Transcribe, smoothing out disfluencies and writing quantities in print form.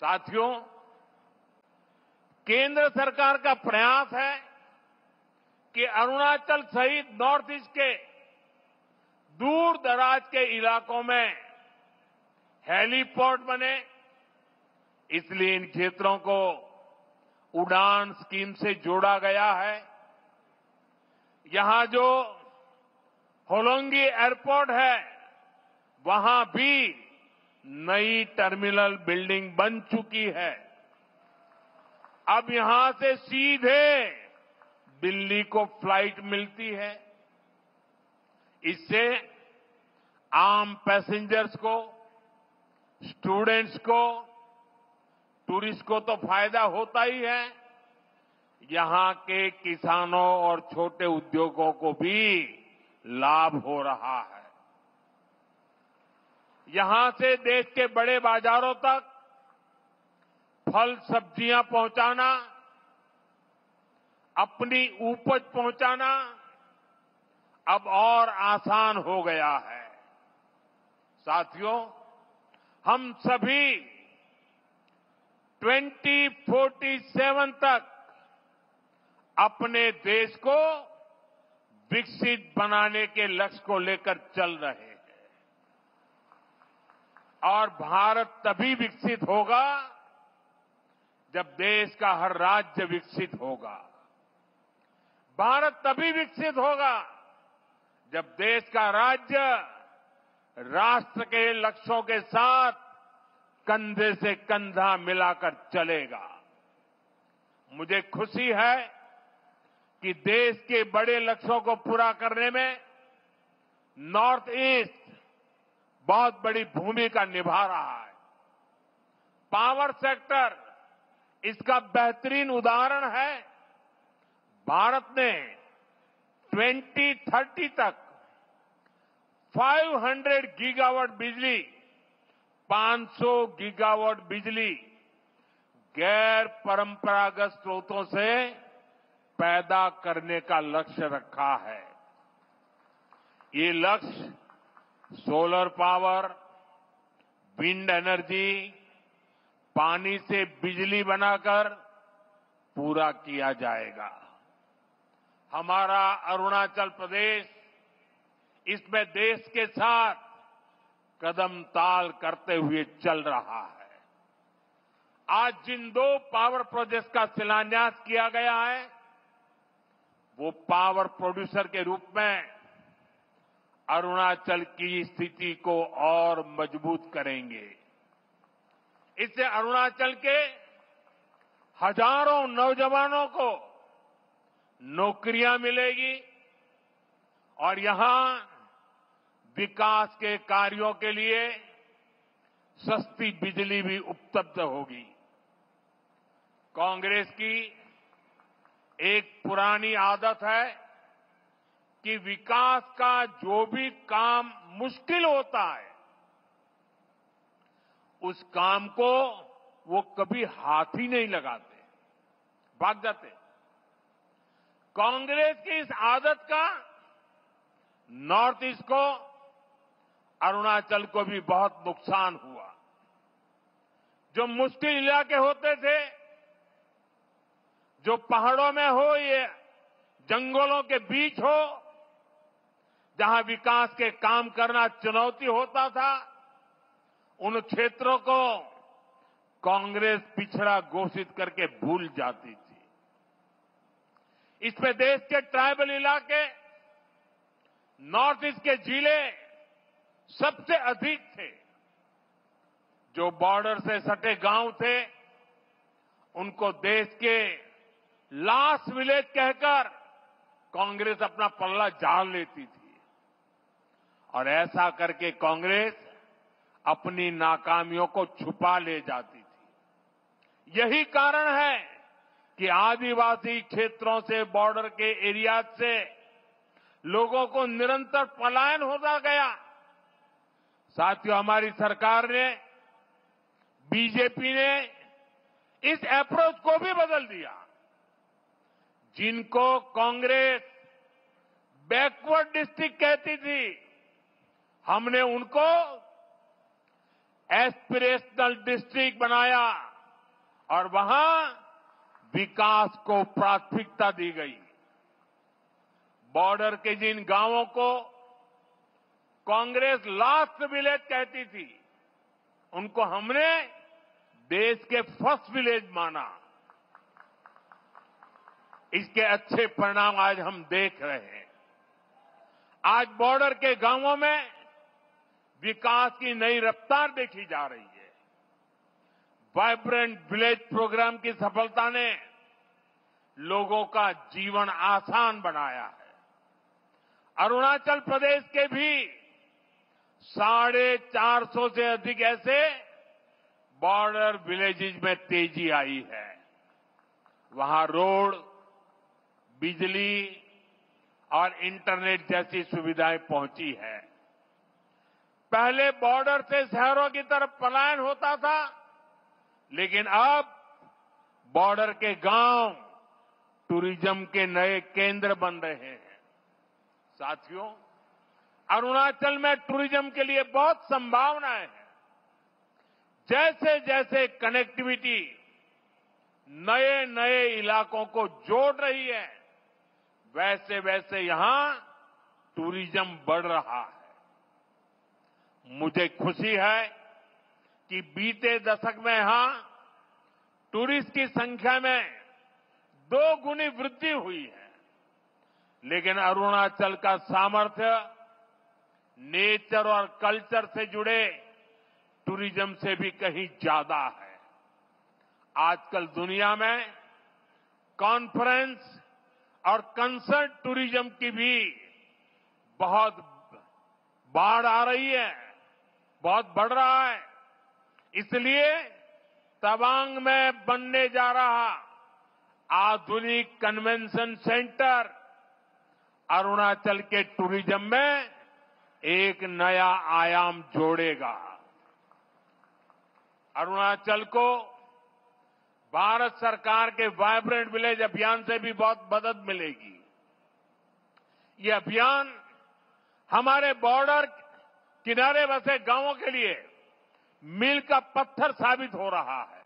साथियों, केंद्र सरकार का प्रयास है कि अरुणाचल सहित नॉर्थ ईस्ट के दूर दराज के इलाकों में हेलीपोर्ट बने। इसलिए इन क्षेत्रों को उड़ान स्कीम से जोड़ा गया है। यहां जो होलोंगी एयरपोर्ट है, वहां भी नई टर्मिनल बिल्डिंग बन चुकी है। अब यहां से सीधे दिल्ली को फ्लाइट मिलती है। इससे आम पैसेंजर्स को, स्टूडेंट्स को, टूरिस्ट को तो फायदा होता ही है, यहां के किसानों और छोटे उद्योगों को भी लाभ हो रहा है। यहां से देश के बड़े बाजारों तक फल सब्जियां पहुंचाना, अपनी उपज पहुंचाना अब और आसान हो गया है। साथियों, हम सभी 2047 तक अपने देश को विकसित बनाने के लक्ष्य को लेकर चल रहे हैं। और भारत तभी विकसित होगा जब देश का हर राज्य विकसित होगा। भारत तभी विकसित होगा जब देश का राज्य राष्ट्र के लक्ष्यों के साथ कंधे से कंधा मिलाकर चलेगा। मुझे खुशी है कि देश के बड़े लक्ष्यों को पूरा करने में नॉर्थ ईस्ट बहुत बड़ी भूमिका निभा रहा है। पावर सेक्टर इसका बेहतरीन उदाहरण है। भारत ने 2030 तक 500 गीगावाट बिजली, 500 गीगावाट बिजली गैर परंपरागत स्रोतों से पैदा करने का लक्ष्य रखा है। ये लक्ष्य सोलर पावर, विंड एनर्जी, पानी से बिजली बनाकर पूरा किया जाएगा। हमारा अरुणाचल प्रदेश इसमें देश के साथ कदम ताल करते हुए चल रहा है। आज जिन 2 पावर प्रोजेक्ट्स का शिलान्यास किया गया है, वो पावर प्रोड्यूसर के रूप में अरुणाचल की स्थिति को और मजबूत करेंगे। इससे अरुणाचल के हजारों नौजवानों को नौकरियां मिलेगी और यहां विकास के कार्यों के लिए सस्ती बिजली भी उपलब्ध होगी। कांग्रेस की एक पुरानी आदत है कि विकास का जो भी काम मुश्किल होता है, उस काम को वो कभी हाथ ही नहीं लगाते, भाग जाते। कांग्रेस की इस आदत का नॉर्थ ईस्ट को, अरुणाचल को भी बहुत नुकसान हुआ। जो मुश्किल इलाके होते थे, जो पहाड़ों में हो, ये जंगलों के बीच हो, जहां विकास के काम करना चुनौती होता था, उन क्षेत्रों को कांग्रेस पिछड़ा घोषित करके भूल जाती थी। इसमें देश के ट्राइबल इलाके, नॉर्थ ईस्ट के जिले सबसे अधिक थे। जो बॉर्डर से सटे गांव थे, उनको देश के लास्ट विलेज कहकर कांग्रेस अपना पल्ला झाड़ लेती थी। और ऐसा करके कांग्रेस अपनी नाकामियों को छुपा ले जाती थी। यही कारण है कि आदिवासी क्षेत्रों से, बॉर्डर के एरिया से लोगों को निरंतर पलायन होता गया। साथियों, हमारी सरकार ने, बीजेपी ने इस अप्रोच को भी बदल दिया। जिनको कांग्रेस बैकवर्ड डिस्ट्रिक्ट कहती थी, हमने उनको एस्पिरेशनल डिस्ट्रिक्ट बनाया और वहां विकास को प्राथमिकता दी गई। बॉर्डर के जिन गांवों को कांग्रेस लास्ट विलेज कहती थी, उनको हमने देश के फर्स्ट विलेज माना। इसके अच्छे परिणाम आज हम देख रहे हैं। आज बॉर्डर के गांवों में विकास की नई रफ्तार देखी जा रही है। वाइब्रेंट विलेज प्रोग्राम की सफलता ने लोगों का जीवन आसान बनाया है। अरुणाचल प्रदेश के भी 450 से अधिक ऐसे बॉर्डर विलेजेस में तेजी आई है। वहां रोड, बिजली और इंटरनेट जैसी सुविधाएं पहुंची है। पहले बॉर्डर से शहरों की तरफ पलायन होता था, लेकिन अब बॉर्डर के गांव टूरिज्म के नए केंद्र बन रहे हैं। साथियों, अरुणाचल में टूरिज्म के लिए बहुत संभावनाएं हैं। जैसे जैसे कनेक्टिविटी नए नए इलाकों को जोड़ रही है, वैसे वैसे यहां टूरिज्म बढ़ रहा है। मुझे खुशी है कि बीते दशक में यहां टूरिस्ट की संख्या में 2 गुनी वृद्धि हुई है। लेकिन अरुणाचल का सामर्थ्य नेचर और कल्चर से जुड़े टूरिज्म से भी कहीं ज्यादा है। आजकल दुनिया में कॉन्फ्रेंस और कंसर्ट टूरिज्म की भी बहुत बाढ़ आ रही है, बहुत बढ़ रहा है। इसलिए तवांग में बनने जा रहा आधुनिक कन्वेंशन सेंटर अरुणाचल के टूरिज्म में एक नया आयाम जोड़ेगा। अरुणाचल को भारत सरकार के वाइब्रेंट विलेज अभियान से भी बहुत मदद मिलेगी। ये अभियान हमारे बॉर्डर किनारे बसे गांवों के लिए मील का पत्थर साबित हो रहा है।